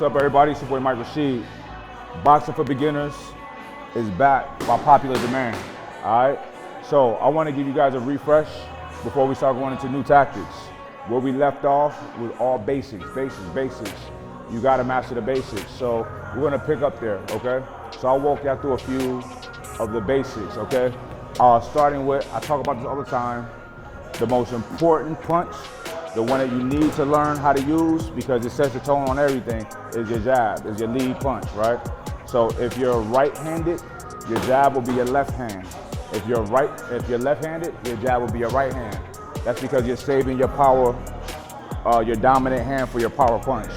What's up, everybody? It's your boy Mike Rashid. Boxing for Beginners is back by popular demand. All right. So I want to give you guys a refresh before we start going into new tactics. Where we left off was all basics. You got to master the basics. So we're going to pick up there, okay? So I'll walk you through a few of the basics, okay? Starting with, I talk about this all the time, the most important punch, the one that you need to learn how to use because it sets the tone on everything, is your jab, is your lead punch, right? So if you're right-handed, your jab will be your left hand. If you're left-handed, your jab will be your right hand. That's because you're saving your power, your dominant hand for your power punch.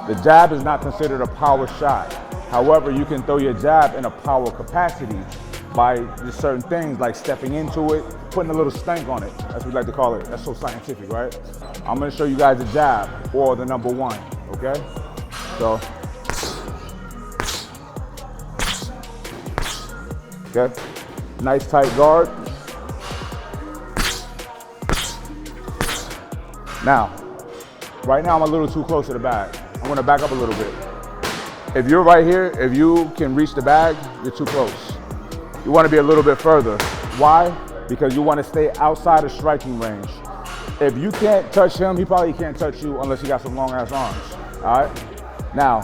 The jab is not considered a power shot. However, you can throw your jab in a power capacity by just certain things like stepping into it, putting a little stank on it. That's what we like to call it. That's so scientific, right? I'm gonna show you guys the jab or the number one, okay? So, okay, nice tight guard. Now, right now I'm a little too close to the bag. I'm gonna back up a little bit. If you're right here, if you can reach the bag, you're too close. You wanna be a little bit further. Why? Because you wanna stay outside of striking range. If you can't touch him, he probably can't touch you unless you got some long ass arms, all right? Now,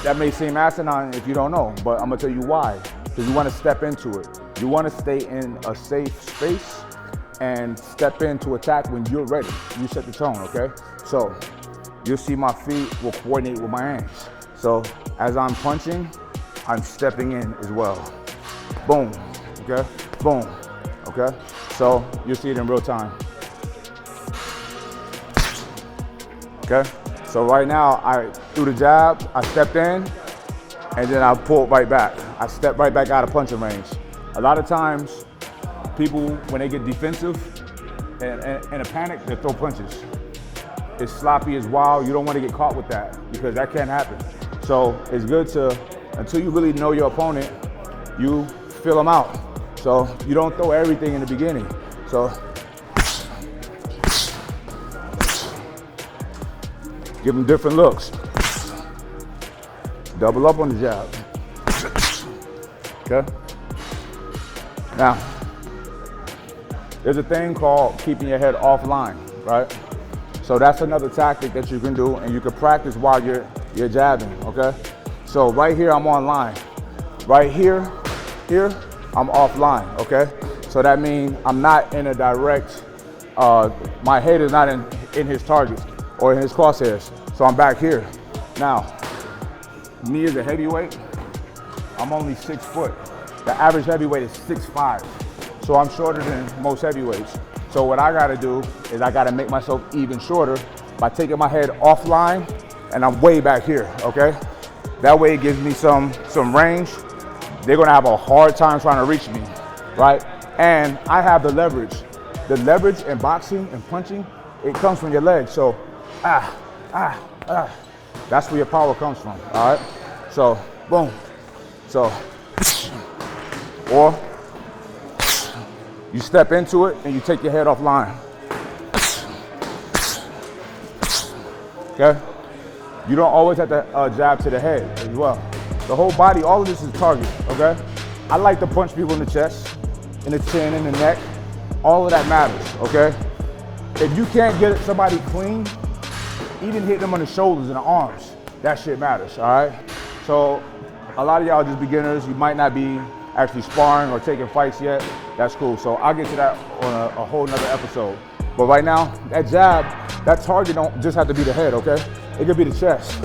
that may seem asinine if you don't know, but I'm gonna tell you why. Because you wanna step into it. You wanna stay in a safe space and step in to attack when you're ready. You set the tone, okay? So, you'll see my feet will coordinate with my hands. So, as I'm punching, I'm stepping in as well. Boom, okay? Boom, okay? So, you'll see it in real time. Okay? So right now, I threw the jab, I stepped in, and then I pulled right back. I stepped right back out of punching range. A lot of times, people, when they get defensive and in a panic, they throw punches. It's sloppy, it's wild. You don't want to get caught with that because that can't happen. So it's good to, until you really know your opponent, you feel them out. So you don't throw everything in the beginning. So give them different looks. Double up on the jab. Okay? Now, there's a thing called keeping your head offline, right? So that's another tactic that you can do and you can practice while you're jabbing, okay? So right here, I'm on line. Right here, I'm offline, okay? So that means I'm not in a direct, my head is not in his targets or in his crosshairs. So I'm back here. Now, me as a heavyweight, I'm only 6 foot. The average heavyweight is 6'5". So I'm shorter than most heavyweights. So what I gotta do is I gotta make myself even shorter by taking my head offline and I'm way back here, okay? That way it gives me some range. They're gonna have a hard time trying to reach me, right? And I have the leverage. The leverage in boxing and punching, it comes from your legs. So, that's where your power comes from, all right? So, boom. So, or you step into it and you take your head offline. Okay? You don't always have to jab to the head as well. The whole body, all of this is a target, okay? I like to punch people in the chest, in the chin, in the neck. All of that matters, okay? If you can't get somebody clean, even hit them on the shoulders and the arms, that shit matters, all right? So a lot of y'all just beginners, you might not be actually sparring or taking fights yet. That's cool. So I'll get to that on a whole nother episode. But right now, that jab, that target don't just have to be the head, okay? It could be the chest.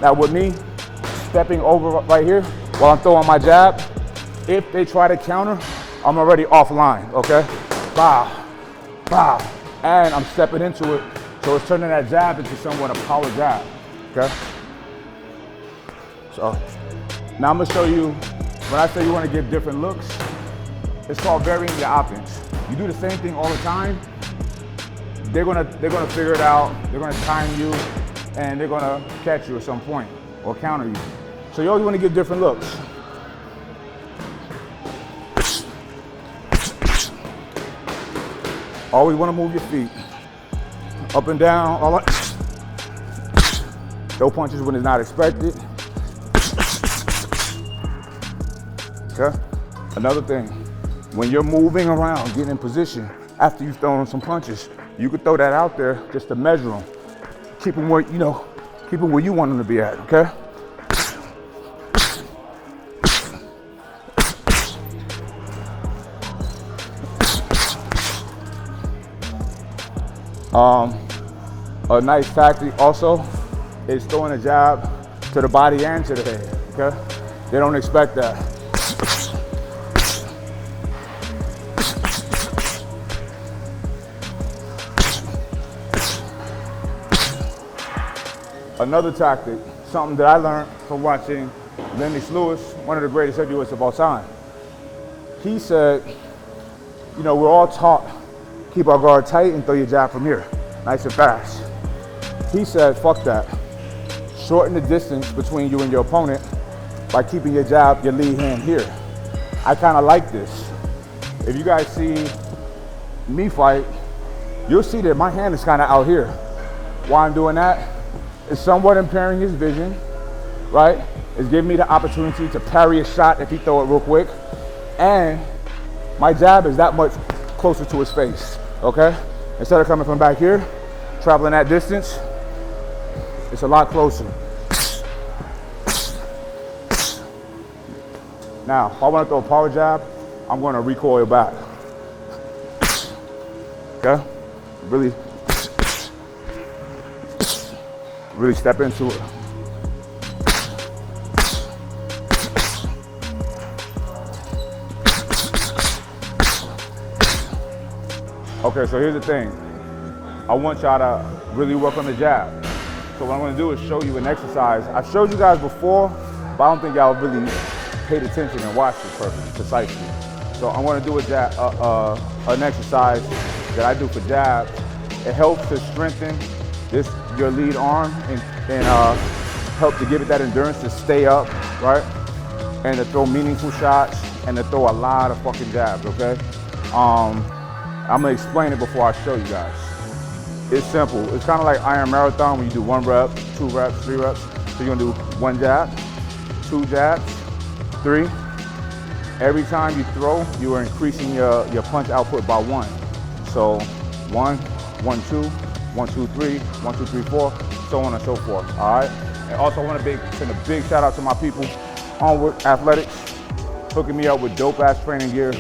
Now with me, stepping over right here while I'm throwing my jab, if they try to counter, I'm already offline, okay? Bow, bow. And I'm stepping into it, so it's turning that jab into somewhat a power jab, okay? So, now I'm gonna show you, when I say you wanna get different looks, it's called varying your offense. You do the same thing all the time, they're gonna figure it out, they're gonna time you, and they're gonna catch you at some point, or counter you. So you always wanna get different looks. Always wanna move your feet. Up and down, all that. Throw punches when it's not expected. Okay? Another thing, when you're moving around, getting in position, after you've thrown some punches, you could throw that out there just to measure them. Keep them where, you know, keep them where you want them to be at, okay? A nice tactic also is throwing a jab to the body and to the head, okay? They don't expect that. Another tactic, something that I learned from watching Lennox Lewis, one of the greatest heavyweights of all time. He said, you know, we're all taught, keep our guard tight and throw your jab from here, nice and fast. He said, fuck that. Shorten the distance between you and your opponent by keeping your jab, your lead hand here. I kind of like this. If you guys see me fight, you'll see that my hand is kind of out here. Why I'm doing that? It's somewhat impairing his vision, right? It's giving me the opportunity to parry a shot if he throw it real quick. And my jab is that much closer to his face, okay? Instead of coming from back here, traveling that distance, it's a lot closer. Now, if I want to throw a power jab, I'm going to recoil back. Okay? Really step into it. Okay, so here's the thing. I want y'all to really work on the jab. So what I'm gonna do is show you an exercise. I showed you guys before, but I don't think y'all really paid attention and watched it precisely. So I'm gonna do an exercise that I do for jab. It helps to strengthen your lead arm and help to give it that endurance to stay up, right? And to throw meaningful shots and to throw a lot of fucking jabs, okay? I'm gonna explain it before I show you guys. It's simple. It's kind of like Iron Marathon when you do 1 rep, 2 reps, 3 reps. So you're gonna do 1 jab, 2 jabs, 3. Every time you throw, you are increasing your punch output by 1. So 1, 1, 2, 1, 2, 3, 1, 2, 3, 4, so on and so forth, all right? And also I want to send a big shout out to my people, Onward Athletics, hooking me up with dope ass training gear.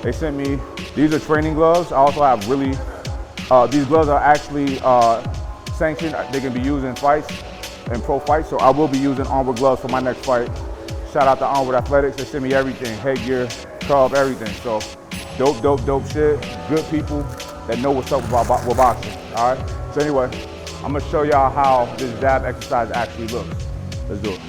They sent me, these are training gloves. I also have these gloves are actually sanctioned. They can be used in fights, in pro fights. So I will be using Onward gloves for my next fight. Shout out to Onward Athletics. They send me everything, headgear, club, everything. So dope shit. Good people that know what's up with boxing, all right? So anyway, I'm gonna show y'all how this jab exercise actually looks. Let's do it.